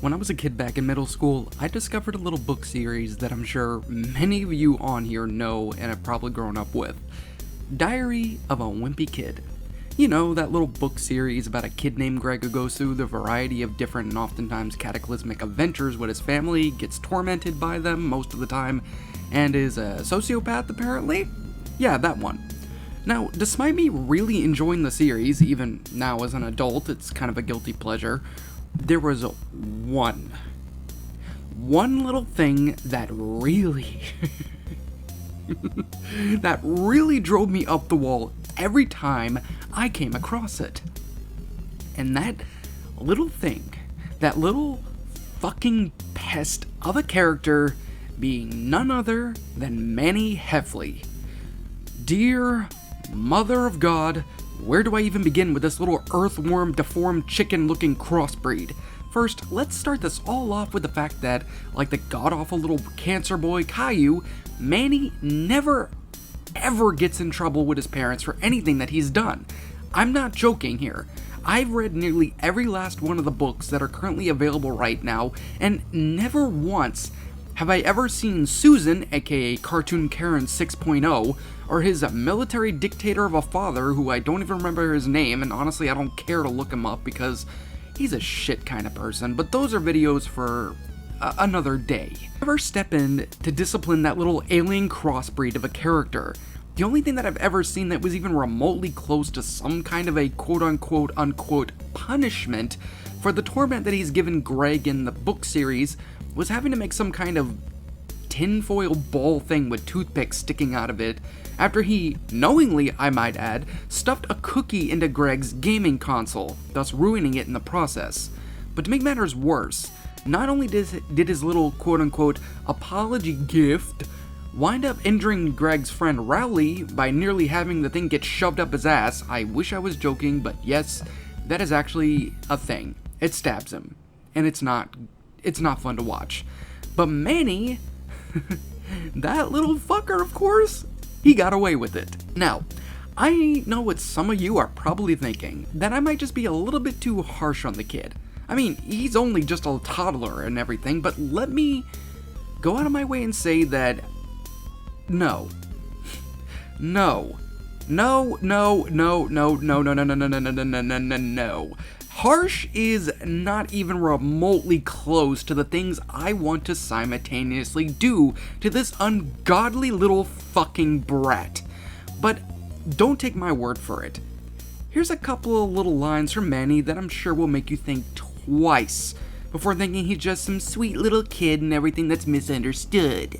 When I was a kid back in middle school, I discovered a little book series that I'm sure many of you on here know and have probably grown up with. Diary of a Wimpy Kid. You know, that little book series about a kid named Greg who goes through the variety of different and oftentimes cataclysmic adventures with his family, gets tormented by them most of the time, and is a sociopath apparently? Yeah, that one. Now, despite me really enjoying the series, even now as an adult, it's kind of a guilty pleasure, there was one little thing that really drove me up the wall every time I came across it. And that little thing, that little fucking pest of a character being none other than Manny Heffley. Dear Mother of God, where do I even begin with this little earthworm deformed chicken looking crossbreed? First, let's start this all off with the fact that, like the god-awful little cancer boy Caillou, Manny never ever gets in trouble with his parents for anything that he's done. I'm not joking here. I've read nearly every last one of the books that are currently available right now, and never once have I ever seen Susan, aka Cartoon Karen 6.0, or his military dictator of a father who I don't even remember his name, and honestly I don't care to look him up because he's a shit kind of person, but those are videos for another day. Never step in to discipline that little alien crossbreed of a character. The only thing that I've ever seen that was even remotely close to some kind of a quote-unquote punishment for the torment that he's given Greg in the book series was having to make some kind of tinfoil ball thing with toothpicks sticking out of it after he, knowingly I might add, stuffed a cookie into Greg's gaming console, thus ruining it in the process. But to make matters worse, not only did his little quote-unquote apology gift wind up injuring Greg's friend Rowley by nearly having the thing get shoved up his ass. I wish I was joking, but yes, that is actually a thing. It stabs him, and it's not fun to watch. But Manny, that little fucker, of course, he got away with it. Now, I know what some of you are probably thinking, that I might just be a little bit too harsh on the kid. I mean, he's only just a toddler and everything, but let me go out of my way and say that no. Harsh is not even remotely close to the things I want to simultaneously do to this ungodly little fucking brat. But don't take my word for it. Here's a couple of little lines from Manny that I'm sure will make you think twice before thinking he's just some sweet little kid and everything that's misunderstood.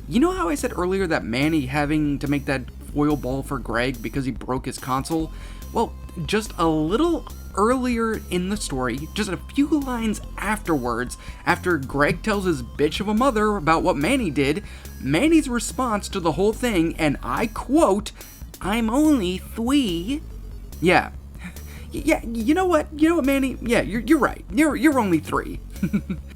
You know how I said earlier that Manny having to make that foil ball for Greg because he broke his console? Well, just a little earlier in the story, just a few lines afterwards, after Greg tells his bitch of a mother about what Manny did, Manny's response to the whole thing, and I quote, "I'm only 3. Yeah, you know what, Manny? Yeah, you're right. You're only 3.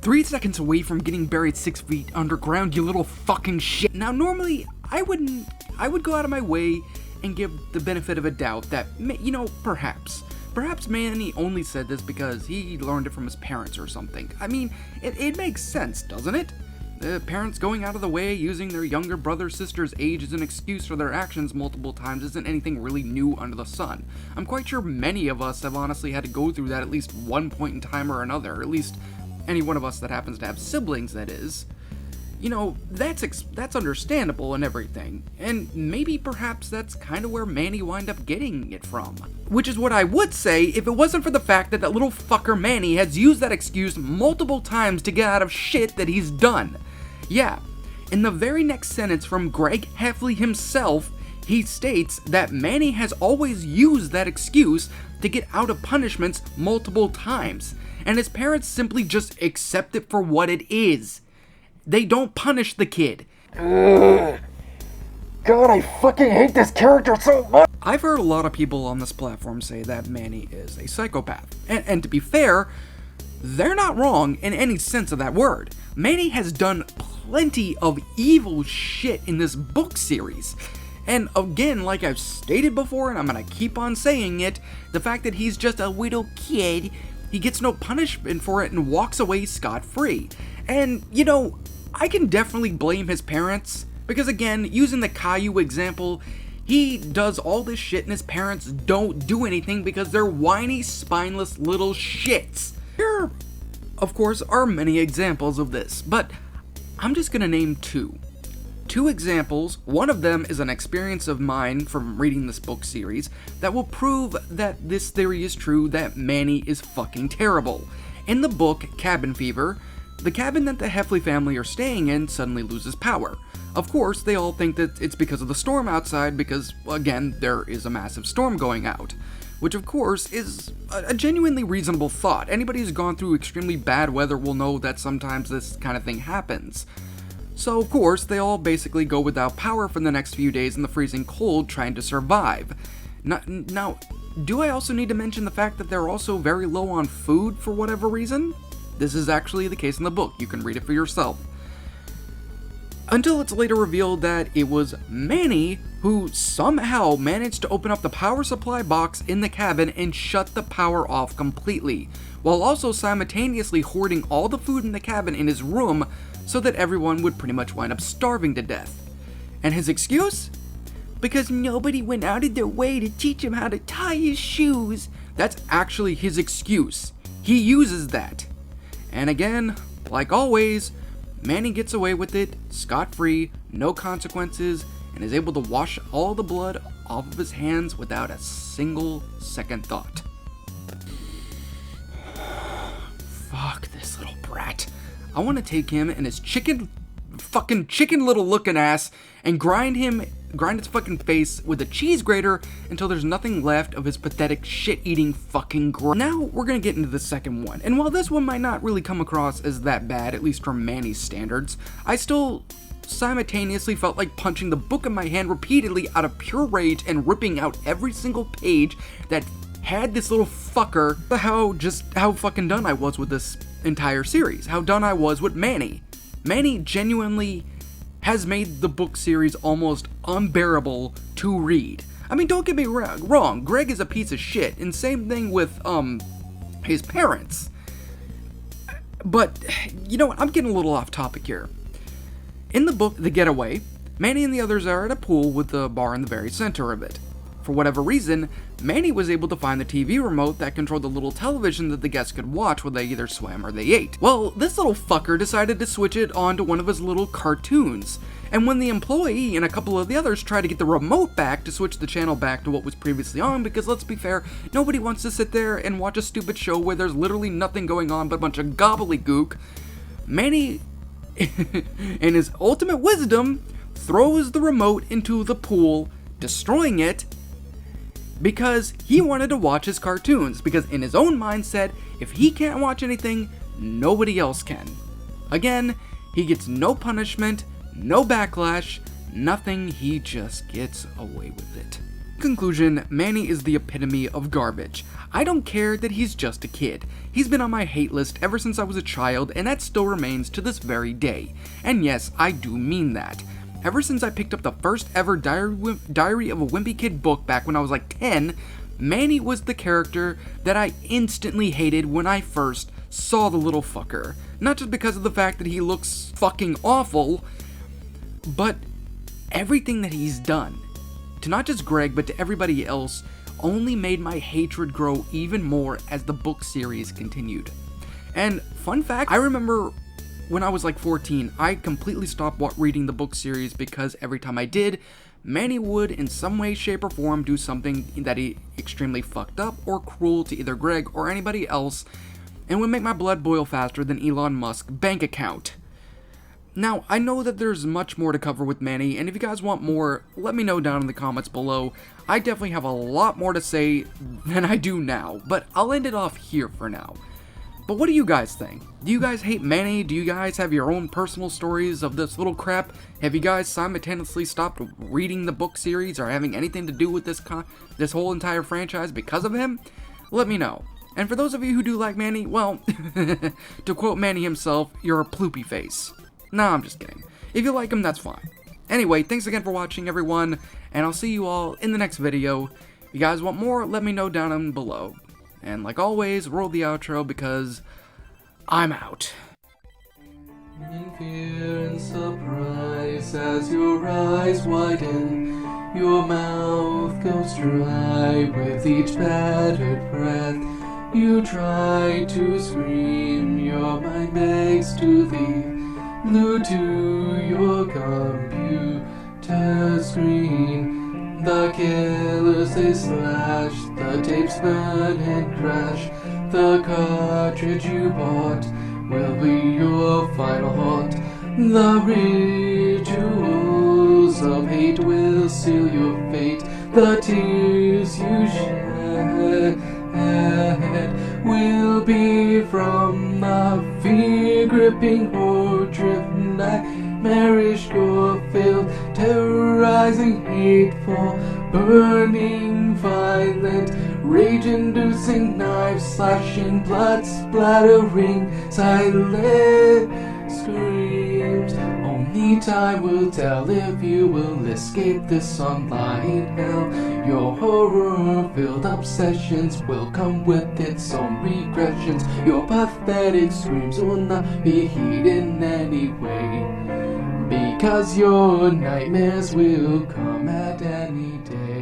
3 seconds away from getting buried 6 feet underground, you little fucking shit. Now, normally, I would go out of my way and give the benefit of a doubt that, perhaps Manny only said this because he learned it from his parents or something. I mean, it makes sense, doesn't it? The parents going out of the way, using their younger brother sister's age as an excuse for their actions multiple times isn't anything really new under the sun. I'm quite sure many of us have honestly had to go through that at least one point in time or another, at least any one of us that happens to have siblings, that is. You know, that's understandable and everything, and maybe perhaps that's kind of where Manny wound up getting it from. Which is what I would say if it wasn't for the fact that little fucker Manny has used that excuse multiple times to get out of shit that he's done. Yeah, in the very next sentence from Greg Heffley himself, he states that Manny has always used that excuse to get out of punishments multiple times, and his parents simply just accept it for what it is. They don't punish the kid. Ugh. God, I fucking hate this character so much! I've heard a lot of people on this platform say that Manny is a psychopath. And to be fair, they're not wrong in any sense of that word. Manny has done plenty of evil shit in this book series. And again, like I've stated before, and I'm gonna keep on saying it, the fact that he's just a little kid he gets no punishment for it and walks away scot-free. And, I can definitely blame his parents, because again, using the Caillou example, he does all this shit and his parents don't do anything because they're whiny, spineless little shits. There, of course, are many examples of this, but I'm just gonna name two. Two examples. One of them is an experience of mine from reading this book series that will prove that this theory is true, that Manny is fucking terrible. In the book Cabin Fever, the cabin that the Heffley family are staying in suddenly loses power. Of course, they all think that it's because of the storm outside because, again, there is a massive storm going out. Which, of course, is a genuinely reasonable thought. Anybody who's gone through extremely bad weather will know that sometimes this kind of thing happens. So, of course, they all basically go without power for the next few days in the freezing cold trying to survive. Now, do I also need to mention the fact that they're also very low on food for whatever reason? This is actually the case in the book. You can read it for yourself. Until it's later revealed that it was Manny who somehow managed to open up the power supply box in the cabin and shut the power off completely, while also simultaneously hoarding all the food in the cabin in his room so that everyone would pretty much wind up starving to death. And his excuse? Because nobody went out of their way to teach him how to tie his shoes. That's actually his excuse. He uses that. And again, like always, Manny gets away with it, scot-free, no consequences, and is able to wash all the blood off of his hands without a single second thought. Fuck this little brat. I want to take him and his fucking chicken little looking ass and grind his fucking face with a cheese grater until there's nothing left of his pathetic shit-eating fucking grunt. Now we're gonna get into the second one, and while this one might not really come across as that bad, at least from Manny's standards, I still simultaneously felt like punching the book in my hand repeatedly out of pure rage and ripping out every single page that had this little fucker. How fucking done I was with this entire series, how done I was with Manny. Manny genuinely has made the book series almost unbearable to read. I mean, don't get me wrong, Greg is a piece of shit, and same thing with, his parents. But, you know what, I'm getting a little off topic here. In the book, The Getaway, Manny and the others are at a pool with the bar in the very center of it. For whatever reason, Manny was able to find the TV remote that controlled the little television that the guests could watch while they either swam or they ate. Well, this little fucker decided to switch it on to one of his little cartoons. And when the employee and a couple of the others tried to get the remote back to switch the channel back to what was previously on, because let's be fair, nobody wants to sit there and watch a stupid show where there's literally nothing going on but a bunch of gobbledygook, Manny, in his ultimate wisdom, throws the remote into the pool, destroying it, because he wanted to watch his cartoons, because in his own mindset, if he can't watch anything, nobody else can. Again, he gets no punishment, no backlash, nothing, he just gets away with it. Conclusion, Manny is the epitome of garbage. I don't care that he's just a kid. He's been on my hate list ever since I was a child, and that still remains to this very day. And yes, I do mean that. Ever since I picked up the first ever Diary of a Wimpy Kid book back when I was like 10, Manny was the character that I instantly hated when I first saw the little fucker. Not just because of the fact that he looks fucking awful, but everything that he's done, to not just Greg, but to everybody else, only made my hatred grow even more as the book series continued. And fun fact, I remember when I was like 14, I completely stopped reading the book series because every time I did, Manny would in some way, shape, or form do something that he extremely fucked up or cruel to either Greg or anybody else, and would make my blood boil faster than Elon Musk's bank account. Now, I know that there's much more to cover with Manny, and if you guys want more, let me know down in the comments below. I definitely have a lot more to say than I do now, but I'll end it off here for now. But what do you guys think? Do you guys hate Manny? Do you guys have your own personal stories of this little crap? Have you guys simultaneously stopped reading the book series or having anything to do with this whole entire franchise because of him? Let me know. And for those of you who do like Manny, well, to quote Manny himself, you're a ploopy face. Nah, I'm just kidding. If you like him, that's fine. Anyway, thanks again for watching, everyone, and I'll see you all in the next video. If you guys want more, let me know down below. And like always, roll the outro because I'm out. In fear and surprise as your eyes widen, your mouth goes dry with each battered breath. You try to scream, your mind begs to leave, glued to your computer screen. The killers they slash, the tapes burn and crash. The cartridge you bought will be your final haunt. The rituals of hate will seal your fate. The tears you shed will be from the fear-gripping, horror-driven, nightmarish, gore-filled, terrorizing, hateful, burning, violent, rage-inducing, knife-slashing, blood-splattering, silent screams. Only time will tell if you will escape this online hell. Your horror-filled obsessions will come with its own regressions. Your pathetic screams will not be heeded in any way, because your nightmares will come at any day.